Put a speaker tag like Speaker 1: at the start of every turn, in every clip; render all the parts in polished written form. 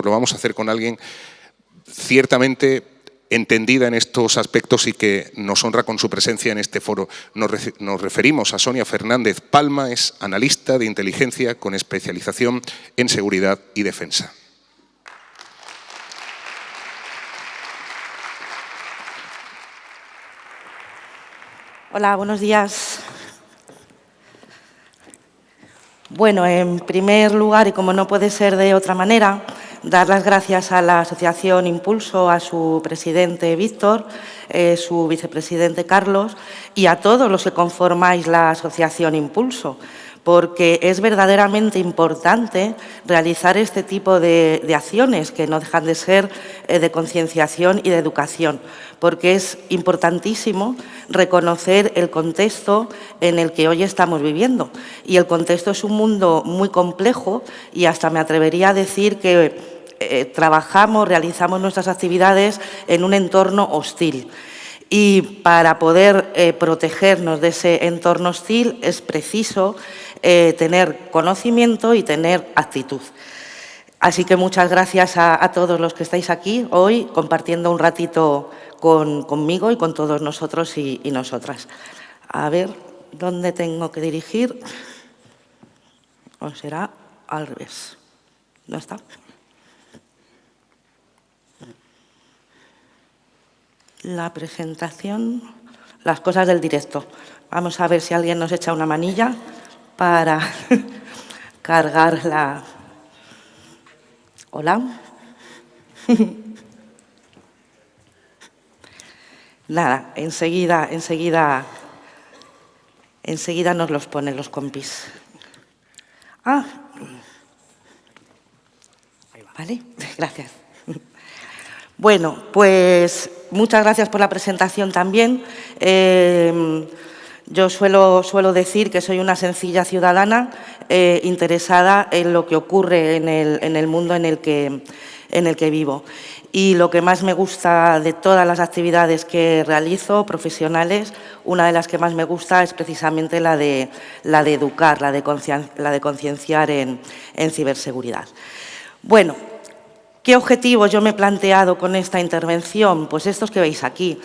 Speaker 1: lo vamos a hacer con alguien ciertamente entendida en estos aspectos y que nos honra con su presencia en este foro. Nos referimos a Sonia Fernández Palma, es analista de inteligencia con especialización en seguridad y defensa.
Speaker 2: Hola, buenos días. Bueno, en primer lugar, y como no puede ser de otra manera, dar las gracias a la Asociación Impulso, a su presidente Víctor, su vicepresidente Carlos y a todos los que conformáis la Asociación Impulso, porque es verdaderamente importante realizar este tipo de acciones que no dejan de ser de concienciación y de educación, porque es importantísimo reconocer el contexto en el que hoy estamos viviendo. Y el contexto es un mundo muy complejo y hasta me atrevería a decir que realizamos nuestras actividades en un entorno hostil. Y para poder protegernos de ese entorno hostil es preciso tener conocimiento y tener actitud. Así que muchas gracias a todos los que estáis aquí hoy compartiendo un ratito conmigo y con todos nosotros y nosotras. A ver, ¿dónde tengo que dirigir? ¿O será al revés? ¿No está? La presentación, las cosas del directo. Vamos a ver si alguien nos echa una manilla para cargar la... Hola. Nada, enseguida nos los ponen los compis. Ah, vale, gracias. Bueno, pues muchas gracias por la presentación también. Yo suelo decir que soy una sencilla ciudadana interesada en lo que ocurre en el mundo en el que vivo. Y lo que más me gusta de todas las actividades que realizo, profesionales, una de las que más me gusta es precisamente la de educar, la de concienciar en ciberseguridad. Bueno, ¿qué objetivos yo me he planteado con esta intervención? Pues estos que veis aquí.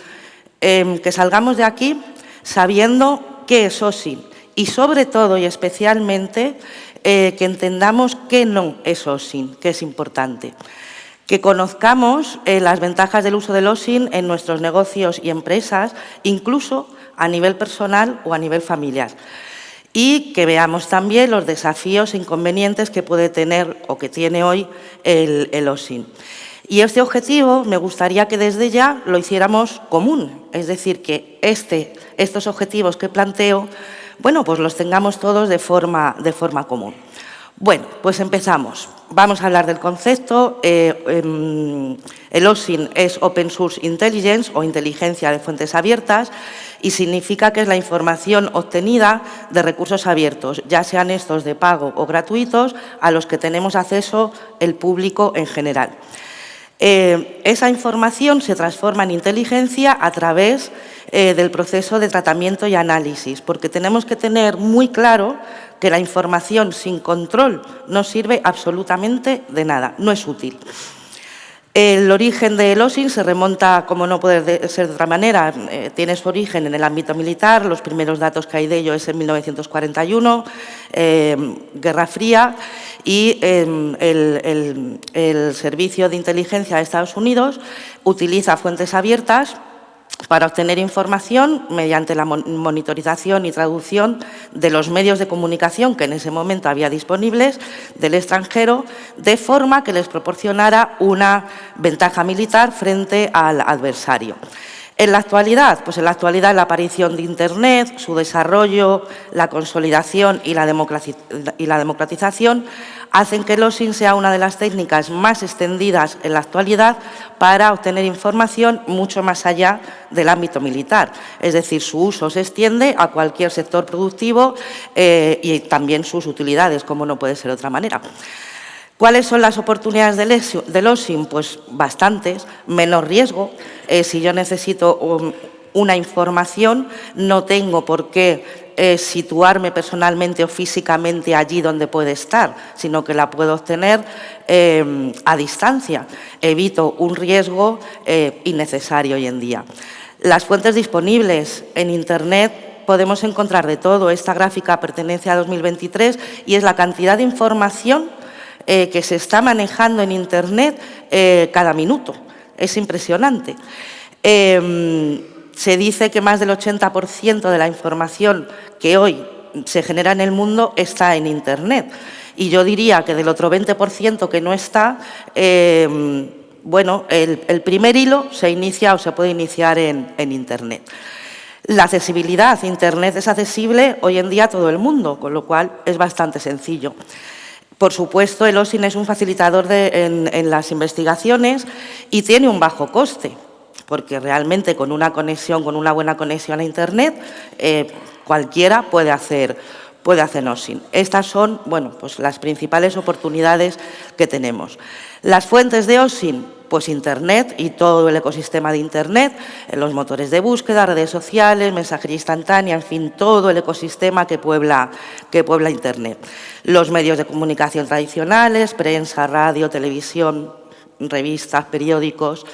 Speaker 2: Que salgamos de aquí sabiendo qué es OSINT y sobre todo y especialmente que entendamos qué no es OSINT, que es importante. Que conozcamos las ventajas del uso del OSINT en nuestros negocios y empresas, incluso a nivel personal o a nivel familiar. Y que veamos también los desafíos e inconvenientes que puede tener o que tiene hoy el OSINT. Y este objetivo me gustaría que desde ya lo hiciéramos común, es decir, que estos objetivos que planteo, bueno, pues los tengamos todos de forma común. Bueno, pues empezamos. Vamos a hablar del concepto. El OSINT es Open Source Intelligence o inteligencia de fuentes abiertas y significa que es la información obtenida de recursos abiertos, ya sean estos de pago o gratuitos, a los que tenemos acceso el público en general. Esa información se transforma en inteligencia a través del proceso de tratamiento y análisis, porque tenemos que tener muy claro que la información sin control no sirve absolutamente de nada, no es útil. El origen del OSINT se remonta, como no puede ser de otra manera, tiene su origen en el ámbito militar, los primeros datos que hay de ello es en 1941, Guerra Fría, y el Servicio de Inteligencia de Estados Unidos utiliza fuentes abiertas para obtener información mediante la monitorización y traducción de los medios de comunicación que en ese momento había disponibles del extranjero, de forma que les proporcionara una ventaja militar frente al adversario. En la actualidad, pues en la actualidad la aparición de Internet, su desarrollo, la consolidación y la democratización hacen que el OSINT sea una de las técnicas más extendidas en la actualidad para obtener información mucho más allá del ámbito militar. Es decir, su uso se extiende a cualquier sector productivo y también sus utilidades, como no puede ser de otra manera. ¿Cuáles son las oportunidades del OSINT? Pues bastantes. Menos riesgo. Si yo necesito una información, no tengo por qué situarme personalmente o físicamente allí donde puede estar, sino que la puedo obtener a distancia. Evito un riesgo innecesario hoy en día. Las fuentes disponibles en Internet podemos encontrar de todo. Esta gráfica pertenece a 2023 y es la cantidad de información que se está manejando en Internet cada minuto. Es impresionante. Se dice que más del 80% de la información que hoy se genera en el mundo está en Internet. Y yo diría que del otro 20% que no está, bueno, el primer hilo se inicia o se puede iniciar en Internet. La accesibilidad. Internet es accesible hoy en día a todo el mundo, con lo cual es bastante sencillo. Por supuesto, el OSINT es un facilitador en las investigaciones y tiene un bajo coste, porque realmente con una buena conexión a Internet, cualquiera puede hacer OSINT. Estas son, bueno, pues las principales oportunidades que tenemos. Las fuentes de OSINT, pues Internet y todo el ecosistema de Internet, los motores de búsqueda, redes sociales, mensajería instantánea, en fin, todo el ecosistema que puebla Internet. Los medios de comunicación tradicionales, prensa, radio, televisión, revistas, periódicos,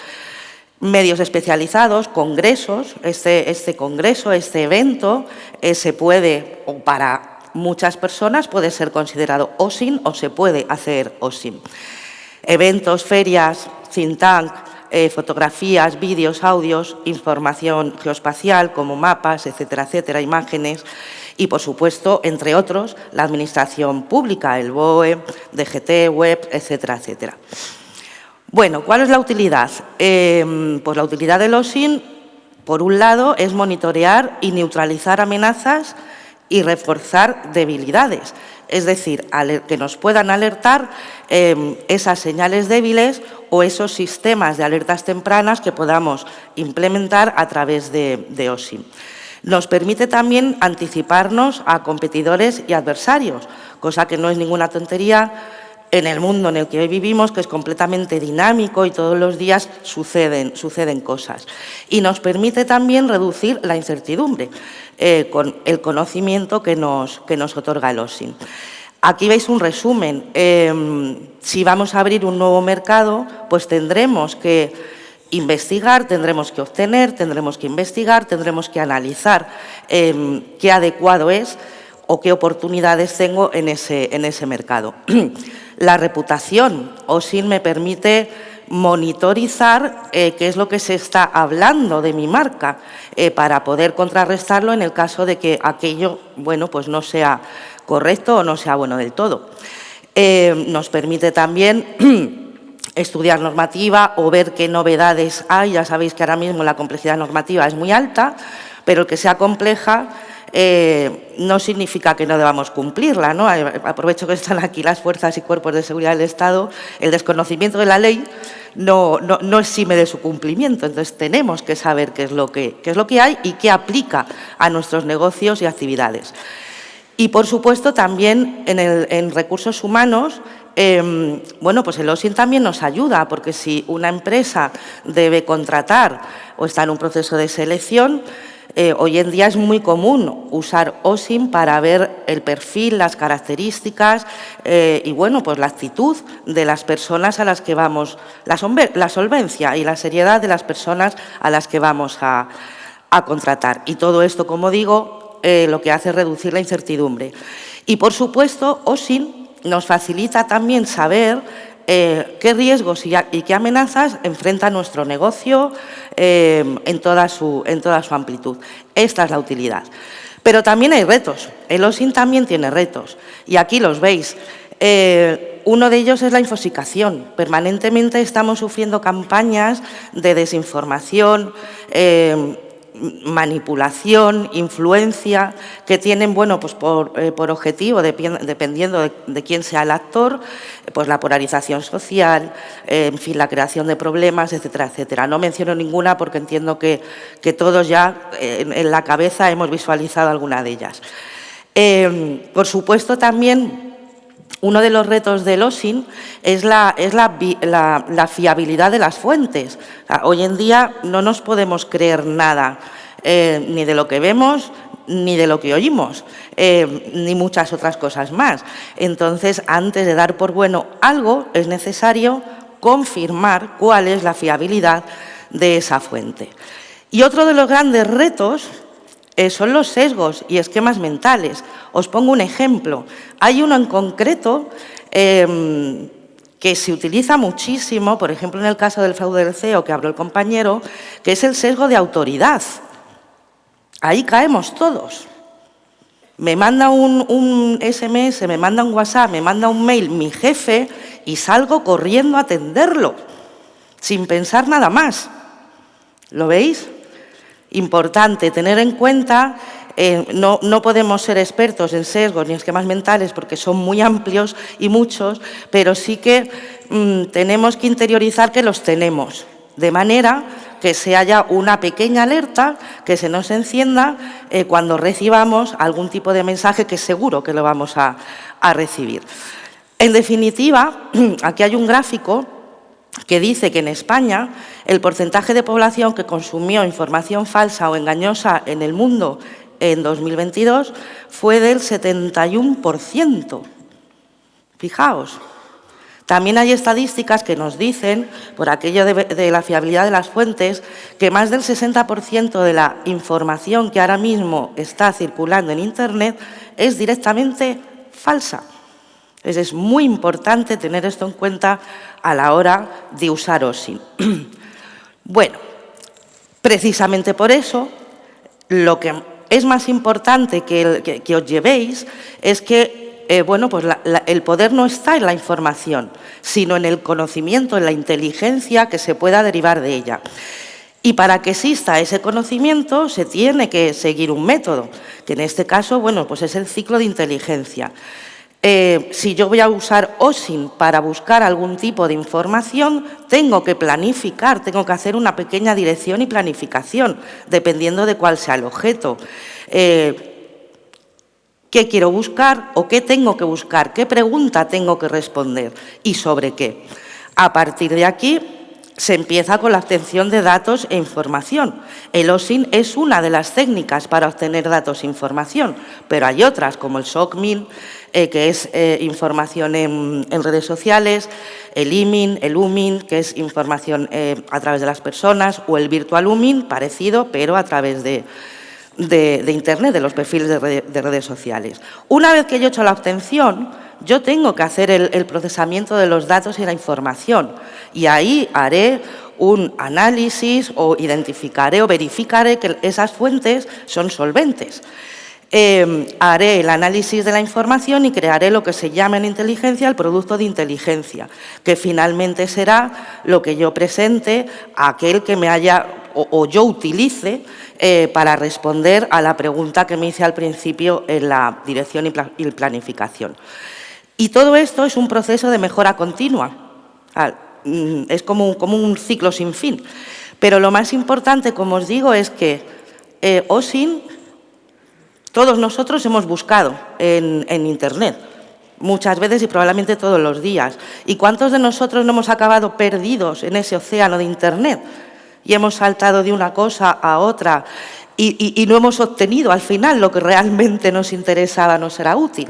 Speaker 2: medios especializados, congresos. Este congreso, este evento, se puede, o para muchas personas, puede ser considerado OSINT o se puede hacer OSINT. Eventos, ferias, think tank, fotografías, vídeos, audios, información geoespacial como mapas, etcétera, etcétera, imágenes y, por supuesto, entre otros, la administración pública, el BOE, DGT, web, etcétera, etcétera. Bueno, ¿cuál es la utilidad? Pues la utilidad del OSINT, por un lado, es monitorear y neutralizar amenazas y reforzar debilidades. Es decir, que nos puedan alertar esas señales débiles o esos sistemas de alertas tempranas que podamos implementar a través de OSINT. Nos permite también anticiparnos a competidores y adversarios, cosa que no es ninguna tontería en el mundo en el que hoy vivimos, que es completamente dinámico y todos los días suceden cosas. Y nos permite también reducir la incertidumbre con el conocimiento que nos otorga el OSINT. Aquí veis un resumen. Si vamos a abrir un nuevo mercado, pues tendremos que investigar, tendremos que obtener, tendremos que investigar, tendremos que analizar qué adecuado es o qué oportunidades tengo en ese mercado. La reputación. OSINT me permite monitorizar qué es lo que se está hablando de mi marca para poder contrarrestarlo en el caso de que aquello, bueno, pues no sea correcto o no sea bueno del todo. Nos permite también estudiar normativa o ver qué novedades hay. Ya sabéis que ahora mismo la complejidad normativa es muy alta, pero el que sea compleja no significa que no debamos cumplirla, ¿no? Aprovecho que están aquí las fuerzas y cuerpos de seguridad del Estado. El desconocimiento de la ley no exime de su cumplimiento. Entonces, tenemos que saber qué es lo que hay y qué aplica a nuestros negocios y actividades. Y, por supuesto, también en recursos humanos, bueno, pues el OSINT también nos ayuda, porque si una empresa debe contratar o está en un proceso de selección, hoy en día es muy común usar OSINT para ver el perfil, las características y, bueno, pues la actitud de las personas a las que vamos, la solvencia y la seriedad de las personas a las que vamos a contratar. Y todo esto, como digo, lo que hace es reducir la incertidumbre. Y, por supuesto, OSINT nos facilita también saber qué riesgos y qué amenazas enfrenta nuestro negocio en toda su amplitud. Esta es la utilidad. Pero también hay retos. El OSINT también tiene retos. Y aquí los veis. Uno de ellos es la infoxicación. Permanentemente estamos sufriendo campañas de desinformación, manipulación, influencia, que tienen, bueno, pues por objetivo, dependiendo de quién sea el actor, pues la polarización social, en fin, la creación de problemas, etcétera, etcétera. No menciono ninguna porque entiendo que todos ya en la cabeza hemos visualizado alguna de ellas. Por supuesto, también uno de los retos del OSINT es la fiabilidad de las fuentes. O sea, hoy en día no nos podemos creer nada ni de lo que vemos, ni de lo que oímos, ni muchas otras cosas más. Entonces, antes de dar por bueno algo, es necesario confirmar cuál es la fiabilidad de esa fuente. Y otro de los grandes retos son los sesgos y esquemas mentales. Os pongo un ejemplo. Hay uno en concreto que se utiliza muchísimo, por ejemplo, en el caso del fraude del CEO que habló el compañero, que es el sesgo de autoridad. Ahí caemos todos. Me manda un SMS, me manda un WhatsApp, me manda un mail mi jefe y salgo corriendo a atenderlo, sin pensar nada más. ¿Lo veis? Importante tener en cuenta, no podemos ser expertos en sesgos ni esquemas mentales porque son muy amplios y muchos, pero sí que tenemos que interiorizar que los tenemos, de manera que se haya una pequeña alerta que se nos encienda cuando recibamos algún tipo de mensaje que seguro que lo vamos a recibir. En definitiva, aquí hay un gráfico que dice que en España el porcentaje de población que consumió información falsa o engañosa en el mundo en 2022 fue del 71%. Fijaos. También hay estadísticas que nos dicen, por aquello de la fiabilidad de las fuentes, que más del 60% de la información que ahora mismo está circulando en Internet es directamente falsa. Entonces, es muy importante tener esto en cuenta a la hora de usar OSINT. Bueno, precisamente por eso, lo que es más importante que os llevéis es que bueno, pues el poder no está en la información, sino en el conocimiento, en la inteligencia que se pueda derivar de ella. Y para que exista ese conocimiento se tiene que seguir un método, que en este caso, bueno, pues es el ciclo de inteligencia. Si yo voy a usar OSINT para buscar algún tipo de información, tengo que planificar, tengo que hacer una pequeña dirección y planificación, dependiendo de cuál sea el objeto. ¿Qué quiero buscar o qué tengo que buscar? ¿Qué pregunta tengo que responder? ¿Y sobre qué? A partir de aquí se empieza con la obtención de datos e información. El OSINT es una de las técnicas para obtener datos e información, pero hay otras como el SOCMIN, que es información en redes sociales, el IMIN, el UMIN, que es información a través de las personas, o el Virtual UMIN, parecido, pero a través de Internet, de los perfiles de redes sociales. Una vez que yo he hecho la obtención, yo tengo que hacer el procesamiento de los datos y la información, y ahí haré un análisis o identificaré o verificaré que esas fuentes son solventes. Haré el análisis de la información y crearé lo que se llama en inteligencia el producto de inteligencia, que finalmente será lo que yo presente a aquel que me haya o yo utilice para responder a la pregunta que me hice al principio en la dirección y planificación. Y todo esto es un proceso de mejora continua. Es como un ciclo sin fin. Pero lo más importante, como os digo, es que OSINT, todos nosotros hemos buscado en Internet, muchas veces y probablemente todos los días. ¿Y cuántos de nosotros no hemos acabado perdidos en ese océano de Internet? Y hemos saltado de una cosa a otra y no hemos obtenido al final lo que realmente nos interesaba, nos era útil.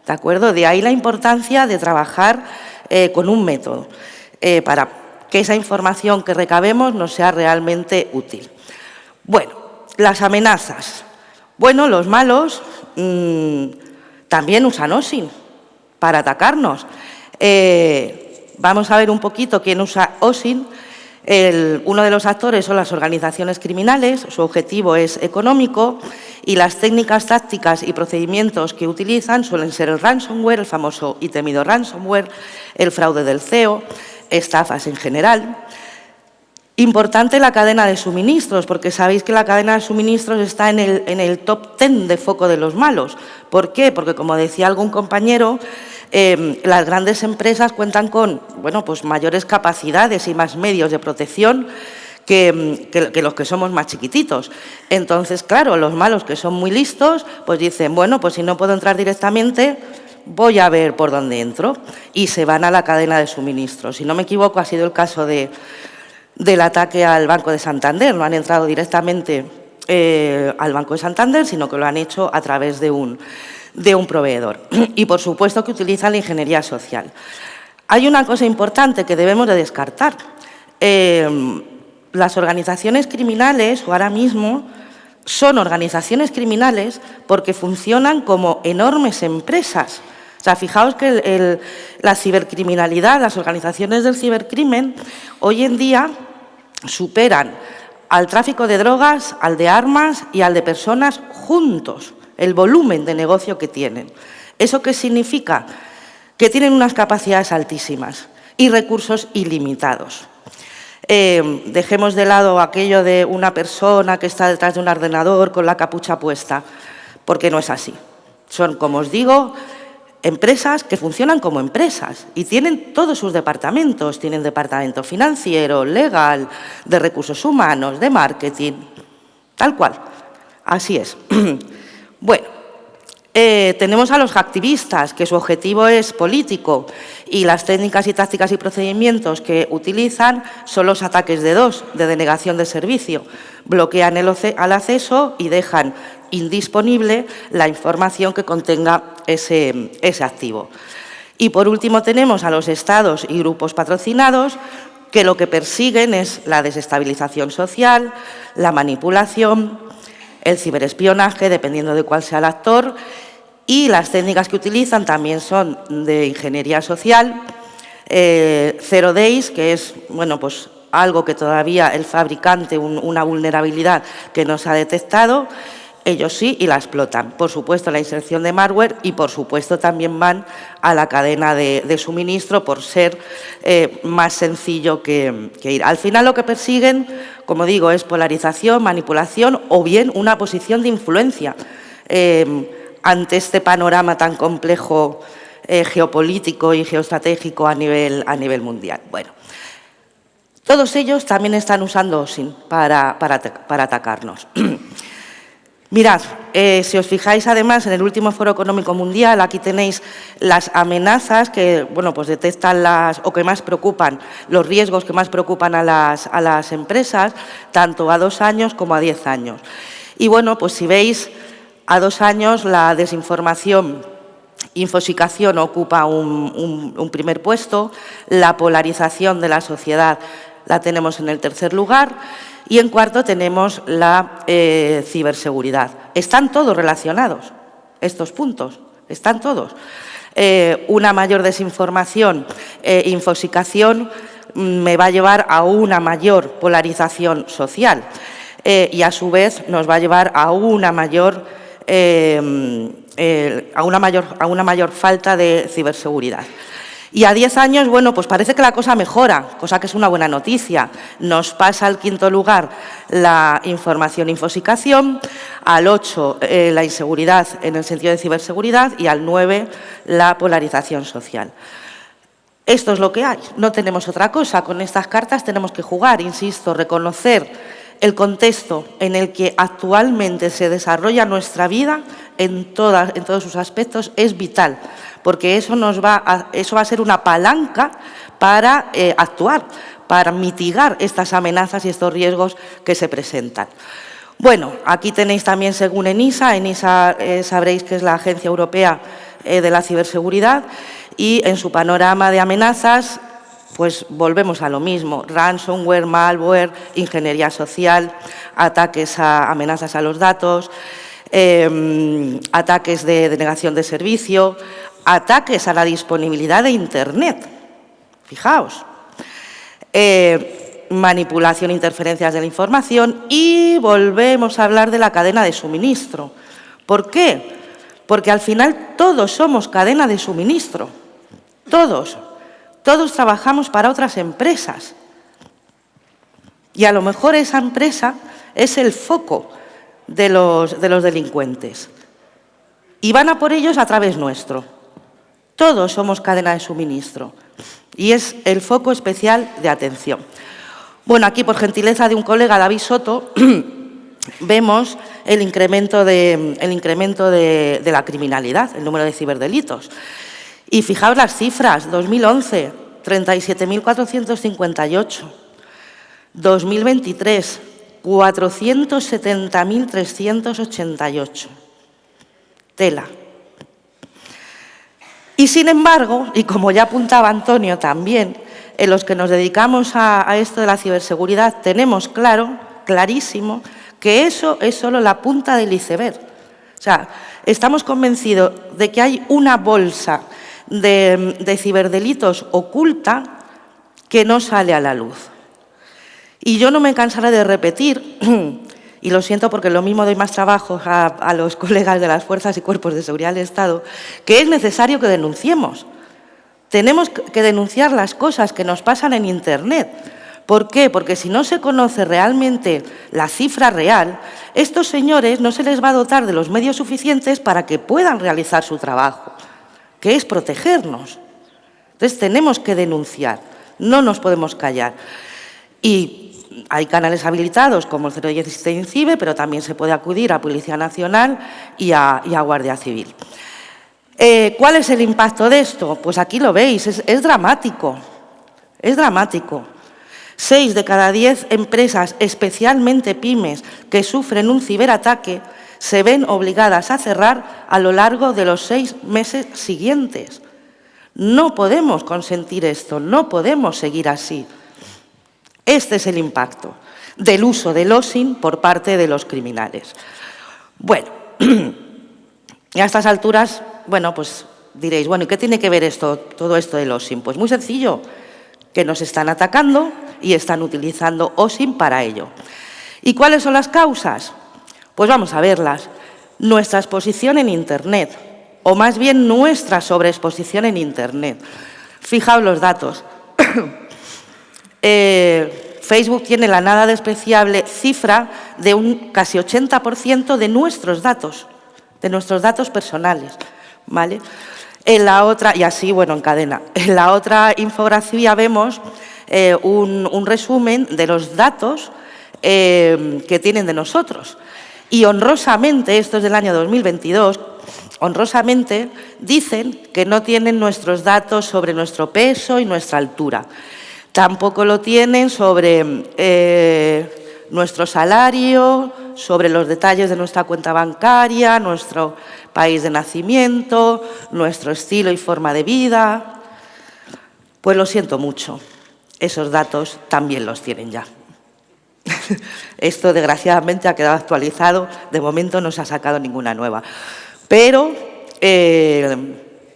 Speaker 2: ¿De acuerdo? De ahí la importancia de trabajar con un método para que esa información que recabemos nos sea realmente útil. Bueno, las amenazas. Bueno, los malos también usan OSINT para atacarnos. Vamos a ver un poquito quién usa OSINT. Uno de los actores son las organizaciones criminales, su objetivo es económico y las técnicas tácticas y procedimientos que utilizan suelen ser el ransomware, el famoso y temido ransomware, el fraude del CEO, estafas en general. Importante la cadena de suministros, porque sabéis que la cadena de suministros está en el top 10 de foco de los malos. ¿Por qué? Porque, como decía algún compañero, las grandes empresas cuentan con pues mayores capacidades y más medios de protección que los que somos más chiquititos. Entonces, claro, los malos que son muy listos, pues dicen, bueno, pues si no puedo entrar directamente, voy a ver por dónde entro. Y se van a la cadena de suministros. Si no me equivoco, ha sido el caso del ataque al Banco de Santander. No han entrado directamente al Banco de Santander, sino que lo han hecho a través de un proveedor. Y, por supuesto, que utilizan la ingeniería social. Hay una cosa importante que debemos de descartar. Las organizaciones criminales, o ahora mismo, son organizaciones criminales porque funcionan como enormes empresas. O sea, fijaos que la cibercriminalidad, las organizaciones del cibercrimen, hoy en día superan al tráfico de drogas, al de armas y al de personas juntos, el volumen de negocio que tienen. ¿Eso qué significa? Que tienen unas capacidades altísimas y recursos ilimitados. Dejemos de lado aquello de una persona que está detrás de un ordenador con la capucha puesta, porque no es así. Son, como os digo, empresas que funcionan como empresas y tienen todos sus departamentos. Tienen departamento financiero, legal, de recursos humanos, de marketing, tal cual. Así es. Bueno, tenemos a los hacktivistas, que su objetivo es político, y las técnicas y tácticas y procedimientos que utilizan son los ataques de denegación de servicio. Bloquean al acceso y dejan indisponible la información que contenga ese activo. Y, por último, tenemos a los estados y grupos patrocinados, que lo que persiguen es la desestabilización social, la manipulación, el ciberespionaje, dependiendo de cuál sea el actor, y las técnicas que utilizan también son de ingeniería social, Zero Days, que es, bueno, pues algo que todavía el fabricante, una vulnerabilidad que no se ha detectado, ellos sí, y la explotan. Por supuesto, la inserción de malware y, por supuesto, también van a la cadena de suministro por ser más sencillo que ir. Al final, lo que persiguen, como digo, es polarización, manipulación o bien una posición de influencia ante este panorama tan complejo geopolítico y geoestratégico a nivel mundial. Bueno, todos ellos también están usando OSINT para atacarnos. Mirad, si os fijáis además en el último Foro Económico Mundial, aquí tenéis las amenazas que, bueno, pues detectan o que más preocupan, los riesgos que más preocupan a las empresas, tanto a 2 años como a 10 años. Y bueno, pues si veis, a 2 años la desinformación, infosicación ocupa un primer puesto, la polarización de la sociedad la tenemos en el tercer lugar y en cuarto tenemos la ciberseguridad. Están todos relacionados, estos puntos, están todos. Una mayor desinformación, infosicación, me va a llevar a una mayor polarización social y a su vez nos va a llevar a una mayor falta de ciberseguridad. Y a 10 años, bueno, pues parece que la cosa mejora, cosa que es una buena noticia. Nos pasa al 5.º lugar la información e infosicación, al 8 la inseguridad en el sentido de ciberseguridad y al 9 la polarización social. Esto es lo que hay, no tenemos otra cosa. Con estas cartas tenemos que jugar, insisto, reconocer el contexto en el que actualmente se desarrolla nuestra vida en todos sus aspectos es vital, porque eso va a ser una palanca para actuar, para mitigar estas amenazas y estos riesgos que se presentan. Bueno, aquí tenéis también, según ENISA, sabréis que es la Agencia Europea de la Ciberseguridad, y en su panorama de amenazas, pues volvemos a lo mismo: ransomware, malware, ingeniería social, ataques a amenazas a los datos, ataques de denegación de servicio, ataques a la disponibilidad de Internet. Fijaos. Manipulación e interferencias de la información y volvemos a hablar de la cadena de suministro. ¿Por qué? Porque al final todos somos cadena de suministro. Todos trabajamos para otras empresas y a lo mejor esa empresa es el foco de los delincuentes y van a por ellos a través nuestro. Todos somos cadena de suministro y es el foco especial de atención. Bueno, aquí por gentileza de un colega, David Soto, vemos el incremento de la criminalidad, el número de ciberdelitos. Y fijaos las cifras: 2011, 37.458. 2023, 470.388. Tela. Y sin embargo, y como ya apuntaba Antonio también, en los que nos dedicamos a esto de la ciberseguridad, tenemos clarísimo, que eso es solo la punta del iceberg. O sea, estamos convencidos de que hay una bolsa de ciberdelitos oculta que no sale a la luz. Y yo no me cansaré de repetir, y lo siento porque lo mismo doy más trabajo a los colegas de las fuerzas y cuerpos de seguridad del Estado, que es necesario que denunciemos. Tenemos que denunciar las cosas que nos pasan en Internet. ¿Por qué? Porque si no se conoce realmente la cifra real, estos señores no se les va a dotar de los medios suficientes para que puedan realizar su trabajo, que es protegernos. Entonces tenemos que denunciar, no nos podemos callar. Y hay canales habilitados como el 016 INCIBE, pero también se puede acudir a Policía Nacional y a Guardia Civil. ¿Cuál es el impacto de esto? Pues aquí lo veis, es dramático, es dramático. 6 de cada 10 empresas, especialmente pymes, que sufren un ciberataque, se ven obligadas a cerrar a lo largo de los 6 meses siguientes. No podemos consentir esto, no podemos seguir así. Este es el impacto del uso del OSINT por parte de los criminales. Bueno, y a estas alturas, bueno, pues diréis, bueno, ¿y qué tiene que ver todo esto del OSINT? Pues muy sencillo, que nos están atacando y están utilizando OSINT para ello. ¿Y cuáles son las causas? Pues vamos a verlas. Nuestra exposición en Internet, o más bien nuestra sobreexposición en Internet. Fijaos los datos. Facebook tiene la nada despreciable cifra de un casi 80% de nuestros datos personales, ¿vale? En la otra, y así, bueno, en cadena. En la otra infografía vemos un resumen de los datos que tienen de nosotros. Y honrosamente, esto es del año 2022, honrosamente dicen que no tienen nuestros datos sobre nuestro peso y nuestra altura. Tampoco lo tienen sobre nuestro salario, sobre los detalles de nuestra cuenta bancaria, nuestro país de nacimiento, nuestro estilo y forma de vida. Pues lo siento mucho, esos datos también los tienen ya. Esto, desgraciadamente, ha quedado actualizado. De momento no se ha sacado ninguna nueva. Pero,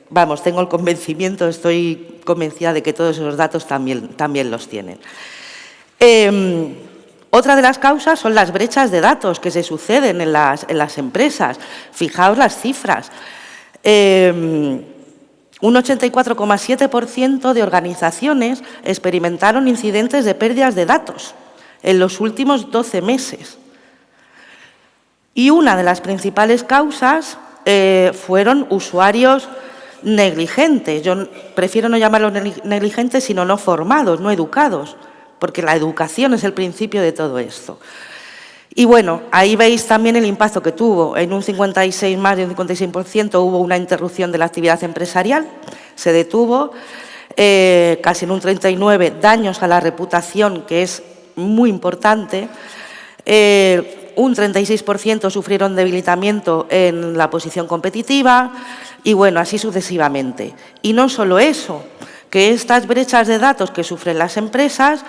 Speaker 2: vamos, tengo el convencimiento, estoy convencida de que todos esos datos también los tienen. Otra de las causas son las brechas de datos que se suceden en las empresas. Fijaos las cifras. Un 84,7% de organizaciones experimentaron incidentes de pérdidas de datos en los últimos 12 meses. Y una de las principales causas fueron usuarios negligentes. Yo prefiero no llamarlos negligentes, sino no formados, no educados, porque la educación es el principio de todo esto. Y bueno, ahí veis también el impacto que tuvo. En un 56, más de un 56% hubo una interrupción de la actividad empresarial, se detuvo, casi en un 39% daños a la reputación, que es muy importante, un 36% sufrieron debilitamiento en la posición competitiva y bueno, así sucesivamente. Y no solo eso, que estas brechas de datos que sufren las empresas,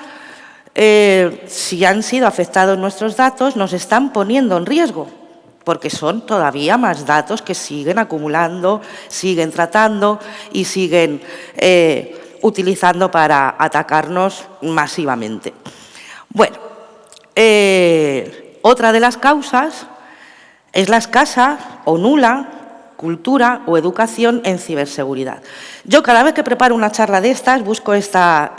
Speaker 2: si han sido afectados nuestros datos, nos están poniendo en riesgo, porque son todavía más datos que siguen acumulando, siguen tratando y siguen utilizando para atacarnos masivamente. Bueno, otra de las causas es la escasa o nula cultura o educación en ciberseguridad. Yo cada vez que preparo una charla de estas busco esta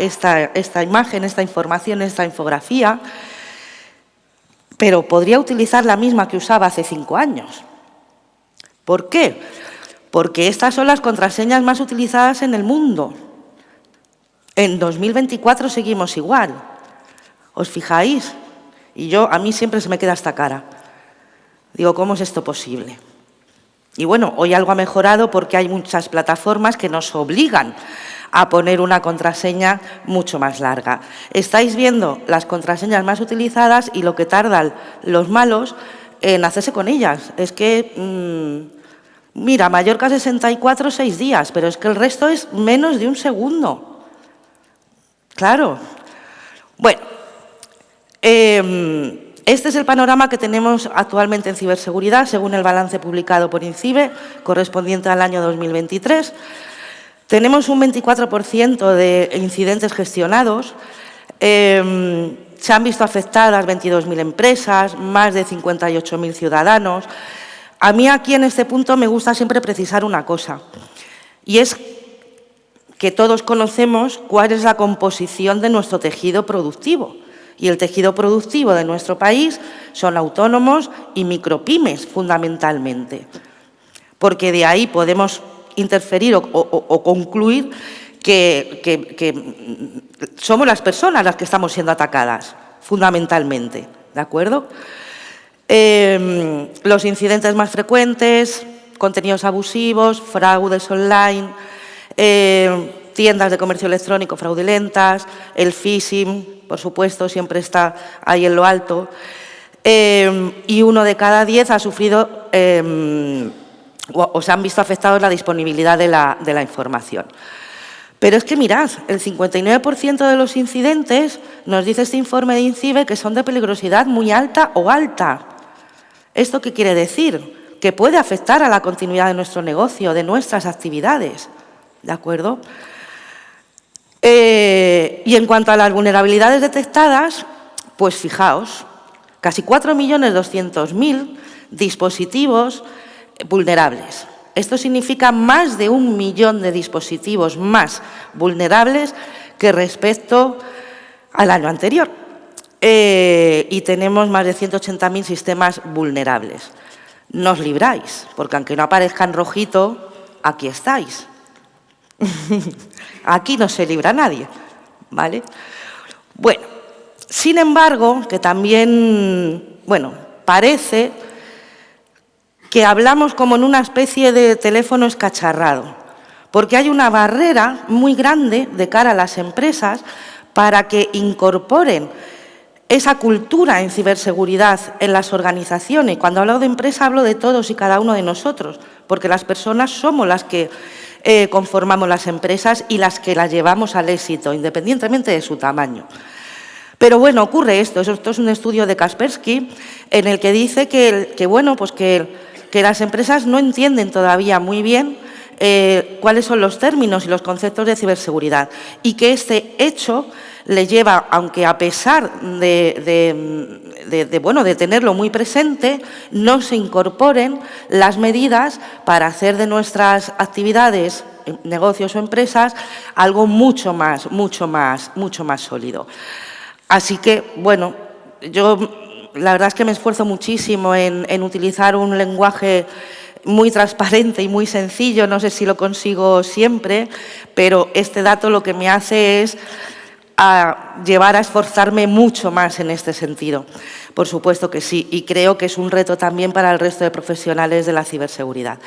Speaker 2: imagen, esta información, esta infografía, pero podría utilizar la misma que usaba hace 5 años. ¿Por qué? Porque estas son las contraseñas más utilizadas en el mundo. En 2024 seguimos igual. ¿Os fijáis? Y a mí siempre se me queda esta cara. Digo, ¿cómo es esto posible? Y bueno, hoy algo ha mejorado porque hay muchas plataformas que nos obligan a poner una contraseña mucho más larga. Estáis viendo las contraseñas más utilizadas y lo que tardan los malos en hacerse con ellas. Es que, mira, Mallorca 64, 6 días, pero es que el resto es menos de un segundo. Claro. Bueno, este es el panorama que tenemos actualmente en ciberseguridad, según el balance publicado por INCIBE, correspondiente al año 2023. Tenemos un 24% de incidentes gestionados. Se han visto afectadas 22.000 empresas, más de 58.000 ciudadanos. A mí aquí en este punto me gusta siempre precisar una cosa, y es que todos conocemos cuál es la composición de nuestro tejido productivo. Y el tejido productivo de nuestro país son autónomos y micropymes, fundamentalmente. Porque de ahí podemos interferir o concluir que somos las personas las que estamos siendo atacadas, fundamentalmente. ¿De acuerdo? Los incidentes más frecuentes, contenidos abusivos, fraudes online, tiendas de comercio electrónico fraudulentas, el phishing, por supuesto, siempre está ahí en lo alto, y 1 de cada 10 ha sufrido o se han visto afectados la disponibilidad de la información. Pero es que mirad, el 59% de los incidentes, nos dice este informe de INCIBE, que son de peligrosidad muy alta o alta. ¿Esto qué quiere decir? Que puede afectar a la continuidad de nuestro negocio, de nuestras actividades. ¿De acuerdo? Y en cuanto a las vulnerabilidades detectadas, pues fijaos, casi 4.200.000 dispositivos vulnerables. Esto significa más de 1 millón de dispositivos más vulnerables que respecto al año anterior. Y tenemos más de 180.000 sistemas vulnerables. No os libráis, porque aunque no aparezca en rojito, aquí estáis. Aquí no se libra nadie, ¿vale? Bueno, sin embargo, que también, bueno, parece que hablamos como en una especie de teléfono escacharrado, porque hay una barrera muy grande de cara a las empresas para que incorporen esa cultura en ciberseguridad en las organizaciones. Cuando hablo de empresa hablo de todos y cada uno de nosotros, porque las personas somos las que conformamos las empresas y las que las llevamos al éxito, independientemente de su tamaño. Pero bueno, ocurre esto. Esto es un estudio de Kaspersky en el que dice que las empresas no entienden todavía muy bien cuáles son los términos y los conceptos de ciberseguridad, y que este hecho le lleva, aunque a pesar de tenerlo muy presente, no se incorporen las medidas para hacer de nuestras actividades, negocios o empresas, algo mucho más sólido. Así que, bueno, yo la verdad es que me esfuerzo muchísimo en utilizar un lenguaje muy transparente y muy sencillo. No sé si lo consigo siempre, pero este dato lo que me hace es llevar a esforzarme mucho más en este sentido. Por supuesto que sí, y creo que es un reto también para el resto de profesionales de la ciberseguridad.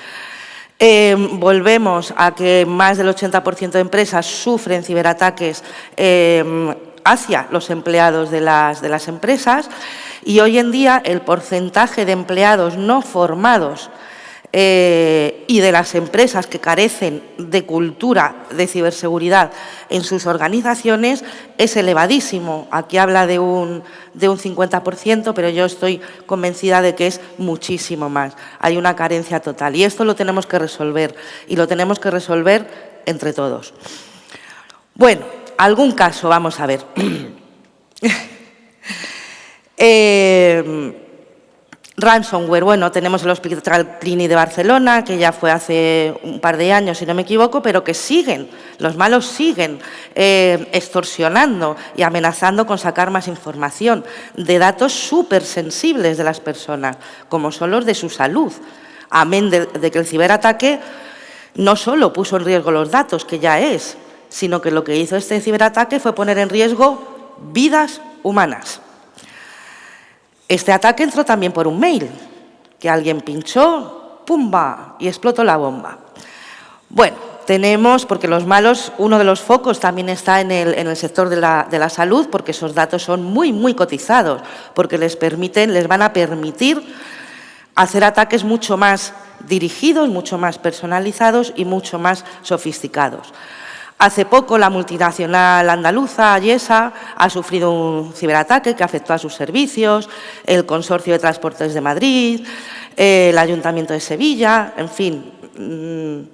Speaker 2: Volvemos a que más del 80% de empresas sufren ciberataques hacia los empleados de las empresas, y hoy en día el porcentaje de empleados no formados y de las empresas que carecen de cultura de ciberseguridad en sus organizaciones es elevadísimo. Aquí habla de un 50%, pero yo estoy convencida de que es muchísimo más. Hay una carencia total y esto lo tenemos que resolver, y lo tenemos que resolver entre todos. Bueno, algún caso, vamos a ver. Ransomware, bueno, tenemos el Hospital Clínic de Barcelona, que ya fue hace un par de años, si no me equivoco, pero que siguen, los malos siguen extorsionando y amenazando con sacar más información de datos súper sensibles de las personas, como son los de su salud. Amén de que el ciberataque no solo puso en riesgo los datos, que ya es, sino que lo que hizo este ciberataque fue poner en riesgo vidas humanas. Este ataque entró también por un mail, que alguien pinchó, ¡pumba!, y explotó la bomba. Bueno, tenemos, porque los malos, uno de los focos también está en el sector de la salud, porque esos datos son muy, muy cotizados, porque les van a permitir hacer ataques mucho más dirigidos, mucho más personalizados y mucho más sofisticados. Hace poco la multinacional andaluza, Ayesa, ha sufrido un ciberataque que afectó a sus servicios, el Consorcio de Transportes de Madrid, el Ayuntamiento de Sevilla, en fin,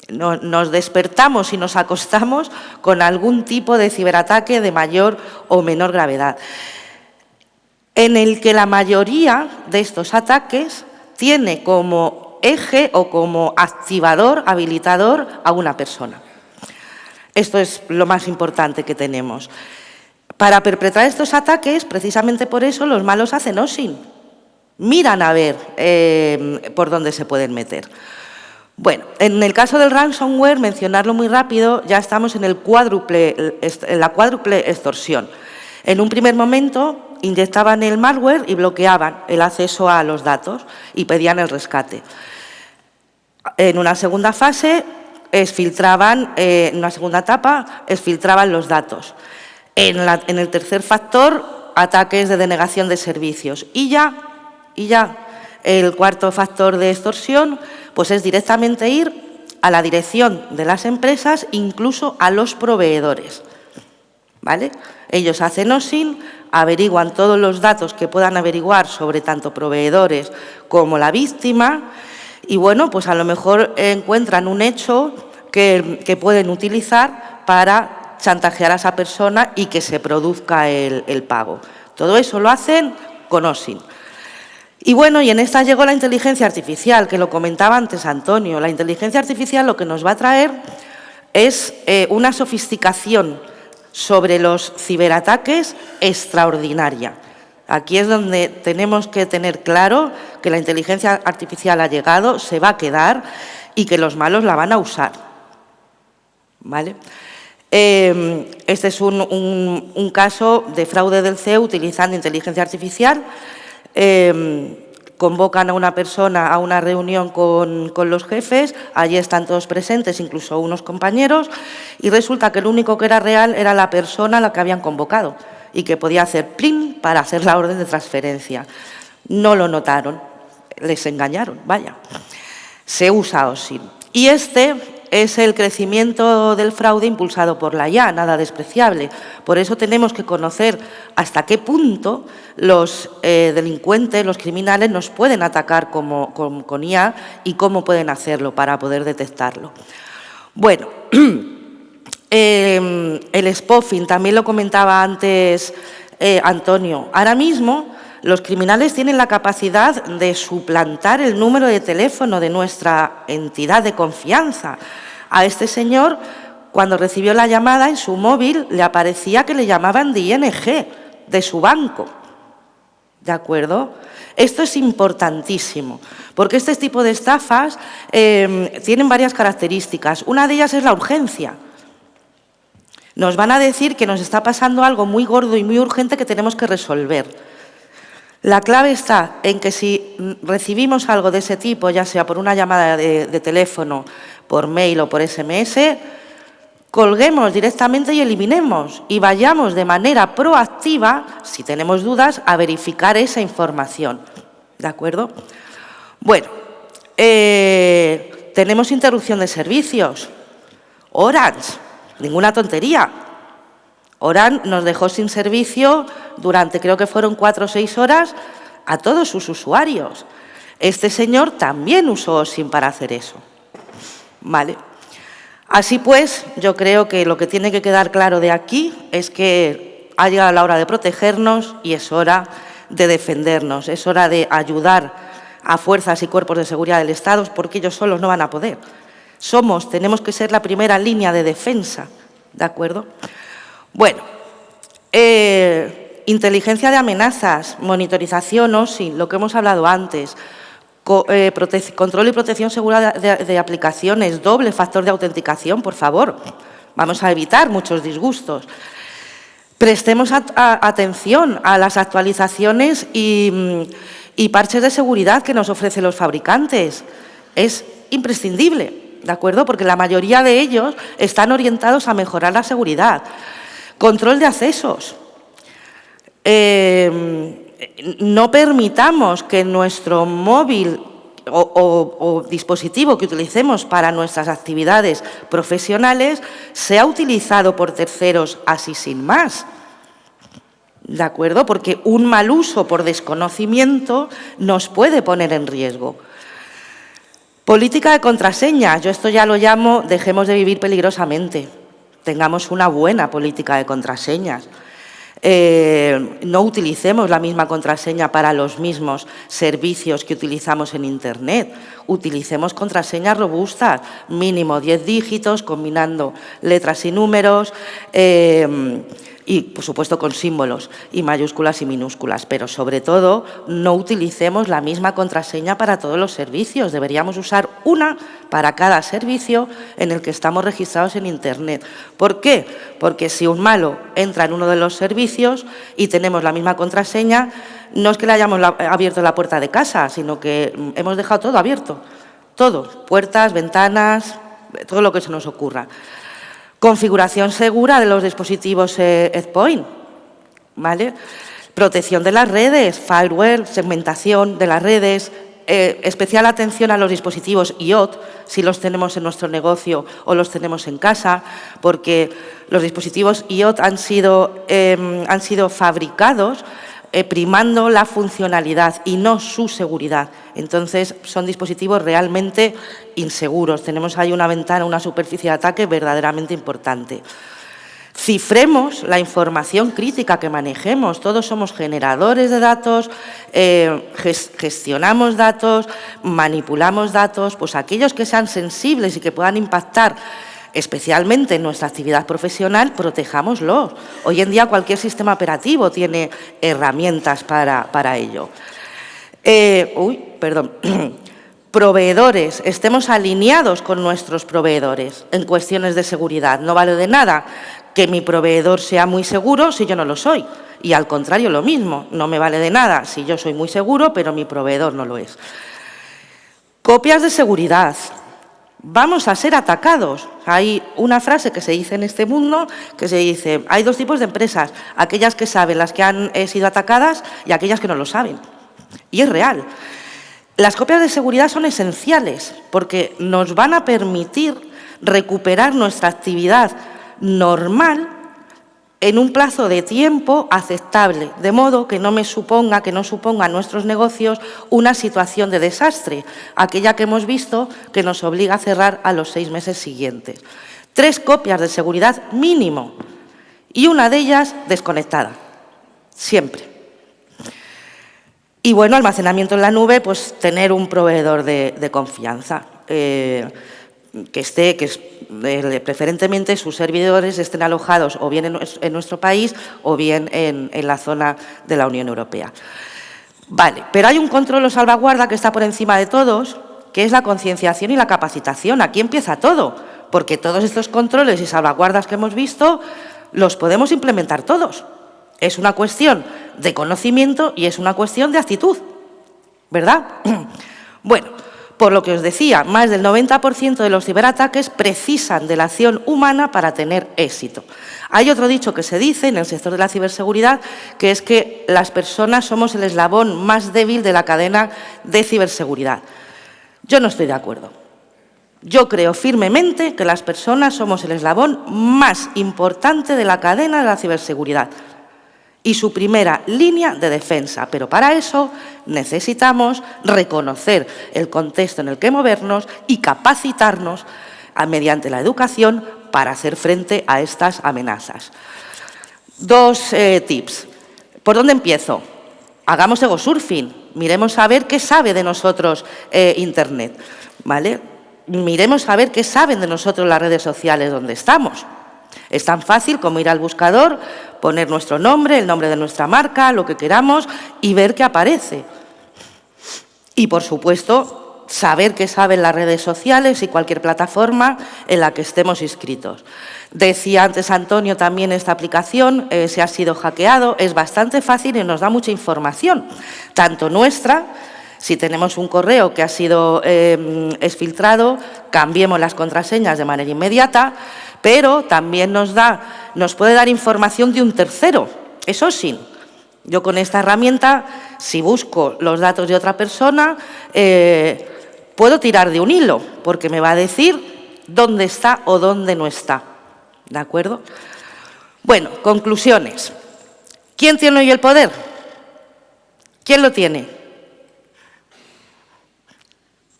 Speaker 2: nos despertamos y nos acostamos con algún tipo de ciberataque de mayor o menor gravedad, en el que la mayoría de estos ataques tiene como eje o como activador, habilitador a una persona. Esto es lo más importante que tenemos. Para perpetrar estos ataques, precisamente por eso, los malos hacen OSINT. Miran a ver por dónde se pueden meter. Bueno, en el caso del ransomware, mencionarlo muy rápido, ya estamos en la cuádruple extorsión. En un primer momento, inyectaban el malware y bloqueaban el acceso a los datos y pedían el rescate. En una segunda fase, en una segunda etapa, exfiltraban los datos. En el tercer factor, ataques de denegación de servicios. Y ya el cuarto factor de extorsión, pues es directamente ir a la dirección de las empresas, incluso a los proveedores. ¿Vale? Ellos hacen OSINT, averiguan todos los datos que puedan averiguar sobre tanto proveedores como la víctima y, bueno, pues a lo mejor encuentran un hecho que pueden utilizar para chantajear a esa persona y que se produzca el pago. Todo eso lo hacen con OSINT. Y bueno, y en esta llegó la inteligencia artificial, que lo comentaba antes Antonio. La inteligencia artificial lo que nos va a traer es una sofisticación sobre los ciberataques extraordinaria. Aquí es donde tenemos que tener claro que la inteligencia artificial ha llegado, se va a quedar y que los malos la van a usar. ¿Vale? Este es un caso de fraude del CEU utilizando inteligencia artificial. Convocan a una persona a una reunión con los jefes, allí están todos presentes, incluso unos compañeros, y resulta que el único que era real era la persona a la que habían convocado y que podía hacer plin para hacer la orden de transferencia. No lo notaron, les engañaron, vaya. Se usa OSINT. Y este es el crecimiento del fraude impulsado por la IA, nada despreciable. Por eso tenemos que conocer hasta qué punto los delincuentes, los criminales, nos pueden atacar con IA y cómo pueden hacerlo para poder detectarlo. Bueno, el spoofing, también lo comentaba antes Antonio. Ahora mismo los criminales tienen la capacidad de suplantar el número de teléfono de nuestra entidad de confianza. A este señor, cuando recibió la llamada en su móvil, le aparecía que le llamaban de ING, de su banco. ¿De acuerdo? Esto es importantísimo, porque este tipo de estafas tienen varias características. Una de ellas es la urgencia. Nos van a decir que nos está pasando algo muy gordo y muy urgente que tenemos que resolver. La clave está en que si recibimos algo de ese tipo, ya sea por una llamada de teléfono, por mail o por SMS, colguemos directamente y eliminemos y vayamos de manera proactiva, si tenemos dudas, a verificar esa información. ¿De acuerdo? Bueno, tenemos interrupción de servicios. Orange, ninguna tontería. Orange nos dejó sin servicio durante, creo que fueron 4 o 6 horas, a todos sus usuarios. Este señor también usó OSINT para hacer eso. ¿Vale? Así pues, yo creo que lo que tiene que quedar claro de aquí es que ha llegado la hora de protegernos y es hora de defendernos, es hora de ayudar a fuerzas y cuerpos de seguridad del Estado porque ellos solos no van a poder. Tenemos que ser la primera línea de defensa, ¿de acuerdo? Bueno, inteligencia de amenazas, monitorización, OSINT, lo que hemos hablado antes, control y protección segura de aplicaciones, doble factor de autenticación, por favor. Vamos a evitar muchos disgustos. Prestemos atención a las actualizaciones y parches de seguridad que nos ofrecen los fabricantes. Es imprescindible. ¿de acuerdo? Porque la mayoría de ellos están orientados a mejorar la seguridad. Control de accesos. No permitamos que nuestro móvil o dispositivo que utilicemos para nuestras actividades profesionales sea utilizado por terceros así sin más. ¿De acuerdo? Porque un mal uso por desconocimiento nos puede poner en riesgo. Política de contraseñas. Yo esto ya lo llamo dejemos de vivir peligrosamente. Tengamos una buena política de contraseñas. No utilicemos la misma contraseña para los mismos servicios que utilizamos en Internet. Utilicemos contraseñas robustas, mínimo 10 dígitos, combinando letras y números y, por supuesto, con símbolos y mayúsculas y minúsculas. Pero, sobre todo, no utilicemos la misma contraseña para todos los servicios. Deberíamos usar una para cada servicio en el que estamos registrados en Internet. ¿Por qué? Porque si un malo entra en uno de los servicios y tenemos la misma contraseña, no es que le hayamos abierto la puerta de casa, sino que hemos dejado todo abierto. Todo, puertas, ventanas, todo lo que se nos ocurra. Configuración segura de los dispositivos Endpoint, ¿vale? Protección de las redes, firewall, segmentación de las redes, especial atención a los dispositivos IoT, si los tenemos en nuestro negocio o los tenemos en casa, porque los dispositivos IoT han sido fabricados primando la funcionalidad y no su seguridad. Entonces, son dispositivos realmente inseguros. Tenemos ahí una ventana, una superficie de ataque verdaderamente importante. Cifremos la información crítica que manejemos. Todos somos generadores de datos, gestionamos datos, manipulamos datos. Pues aquellos que sean sensibles y que puedan impactar especialmente en nuestra actividad profesional, protejámoslos. Hoy en día cualquier sistema operativo tiene herramientas para ello. Proveedores, estemos alineados con nuestros proveedores en cuestiones de seguridad. No vale de nada que mi proveedor sea muy seguro si yo no lo soy. Y al contrario, lo mismo. No me vale de nada si yo soy muy seguro, pero mi proveedor no lo es. Copias de seguridad. Vamos a ser atacados. Hay una frase que se dice en este mundo que se dice, hay dos tipos de empresas, aquellas que saben, las que han sido atacadas y aquellas que no lo saben. Y es real. Las copias de seguridad son esenciales porque nos van a permitir recuperar nuestra actividad normal en un plazo de tiempo aceptable, de modo que no suponga a nuestros negocios una situación de desastre, aquella que hemos visto que nos obliga a cerrar a los 6 meses siguientes. 3 copias de seguridad mínimo y una de ellas desconectada, siempre. Y bueno, almacenamiento en la nube, pues tener un proveedor de confianza, preferentemente sus servidores estén alojados o bien en nuestro país o bien en la zona de la Unión Europea. Vale, pero hay un control o salvaguarda que está por encima de todos, que es la concienciación y la capacitación. Aquí empieza todo, porque todos estos controles y salvaguardas que hemos visto los podemos implementar todos. Es una cuestión de conocimiento y es una cuestión de actitud, ¿verdad? Bueno, por lo que os decía, más del 90% de los ciberataques precisan de la acción humana para tener éxito. Hay otro dicho que se dice en el sector de la ciberseguridad, que es que las personas somos el eslabón más débil de la cadena de ciberseguridad. Yo no estoy de acuerdo. Yo creo firmemente que las personas somos el eslabón más importante de la cadena de la ciberseguridad y su primera línea de defensa. Pero para eso necesitamos reconocer el contexto en el que movernos y capacitarnos mediante la educación para hacer frente a estas amenazas. 2 tips. ¿Por dónde empiezo? Hagamos ego surfing. Miremos a ver qué sabe de nosotros Internet, ¿vale? Miremos a ver qué saben de nosotros las redes sociales donde estamos. Es tan fácil como ir al buscador, poner nuestro nombre, el nombre de nuestra marca, lo que queramos y ver qué aparece. Y, por supuesto, saber qué saben las redes sociales y cualquier plataforma en la que estemos inscritos. Decía antes Antonio también esta aplicación, se ha sido hackeado, es bastante fácil y nos da mucha información, tanto nuestra, Si tenemos un correo que ha sido exfiltrado, cambiemos las contraseñas de manera inmediata, pero también nos puede dar información de un tercero. Eso sí, yo con esta herramienta, si busco los datos de otra persona, puedo tirar de un hilo, porque me va a decir dónde está o dónde no está. ¿De acuerdo? Bueno, conclusiones. ¿Quién tiene hoy el poder? ¿Quién lo tiene?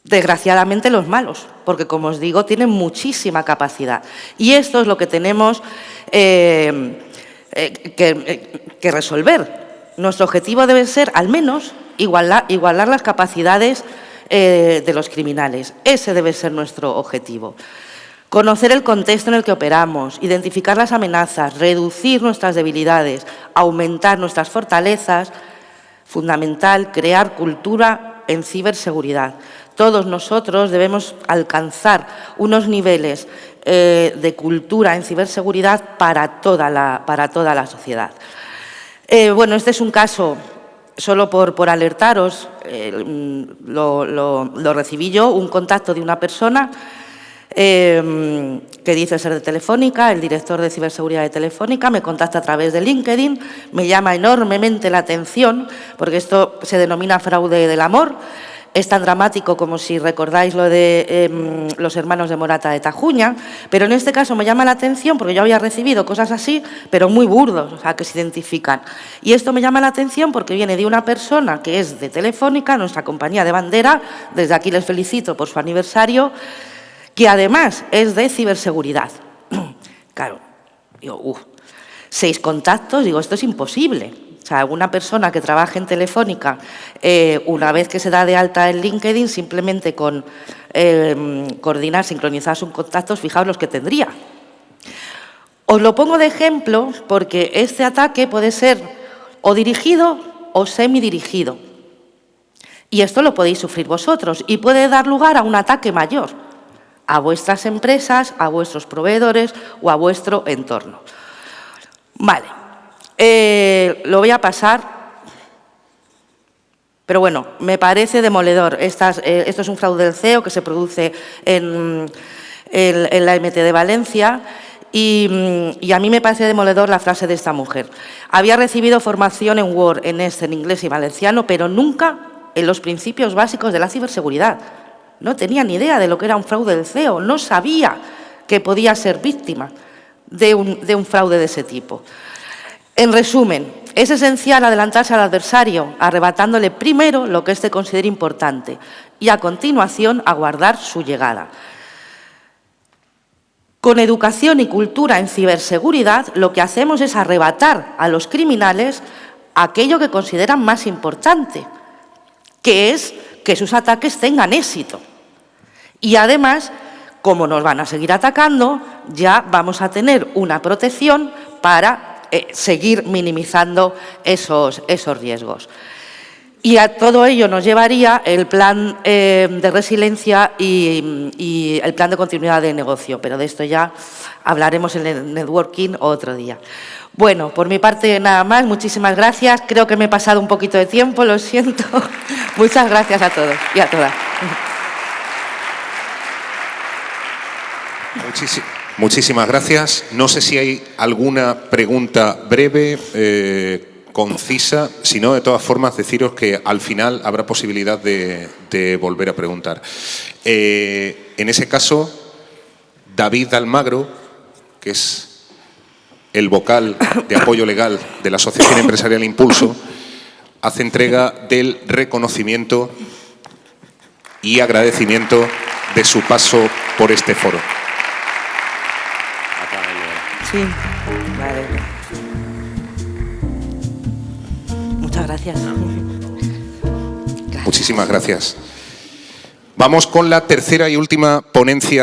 Speaker 2: Desgraciadamente los malos, porque como os digo, tienen muchísima capacidad. Y esto es lo que tenemos que resolver. Nuestro objetivo debe ser, al menos, igualar las capacidades de los criminales. Ese debe ser nuestro objetivo. Conocer el contexto en el que operamos, identificar las amenazas, reducir nuestras debilidades, aumentar nuestras fortalezas. Fundamental, crear cultura en ciberseguridad. Todos nosotros debemos alcanzar unos niveles de cultura en ciberseguridad para toda la sociedad. Bueno, este es un caso, solo por alertaros, lo recibí yo, un contacto de una persona que dice ser de Telefónica, el director de ciberseguridad de Telefónica, me contacta a través de LinkedIn, me llama enormemente la atención, porque esto se denomina fraude del amor. Es tan dramático como si recordáis lo de los hermanos de Morata de Tajuña, pero en este caso me llama la atención porque yo había recibido cosas así, pero muy burdos, o sea, que se identifican. Y esto me llama la atención porque viene de una persona que es de Telefónica, nuestra compañía de bandera, desde aquí les felicito por su aniversario, que además es de ciberseguridad. Claro, digo, 6 contactos, digo, esto es imposible. O sea, una persona que trabaje en Telefónica, una vez que se da de alta en LinkedIn, simplemente con coordinar, sincronizar sus contactos, fijaos los que tendría. Os lo pongo de ejemplo porque este ataque puede ser o dirigido o semidirigido. Y esto lo podéis sufrir vosotros y puede dar lugar a un ataque mayor a vuestras empresas, a vuestros proveedores o a vuestro entorno. Vale, lo voy a pasar, pero bueno, me parece demoledor. Esto es un fraude del CEO que se produce en la MT de Valencia y a mí me parece demoledor la frase de esta mujer. Había recibido formación en Word, en Excel, en inglés y valenciano, pero nunca en los principios básicos de la ciberseguridad. No tenía ni idea de lo que era un fraude del CEO, no sabía que podía ser víctima de un fraude de ese tipo. En resumen, es esencial adelantarse al adversario, arrebatándole primero lo que éste considere importante y a continuación aguardar su llegada. Con educación y cultura en ciberseguridad, lo que hacemos es arrebatar a los criminales aquello que consideran más importante, que es que sus ataques tengan éxito. Y además, como nos van a seguir atacando, ya vamos a tener una protección para seguir minimizando esos riesgos. Y a todo ello nos llevaría el plan de resiliencia y el plan de continuidad de negocio, pero de esto ya hablaremos en el networking otro día. Bueno, por mi parte nada más, muchísimas gracias. Creo que me he pasado un poquito de tiempo, lo siento. Muchas gracias a todos y a todas.
Speaker 1: Muchísimas gracias. No sé si hay alguna pregunta breve, concisa. Si no, de todas formas, deciros que al final habrá posibilidad de volver a preguntar. En ese caso, David Almagro, que es el vocal de apoyo legal de la Asociación Empresarial Impulso, hace entrega del reconocimiento y agradecimiento de su paso por este foro.
Speaker 2: Sí, vale. Muchas gracias.
Speaker 1: Muchísimas gracias. Vamos con la tercera y última ponencia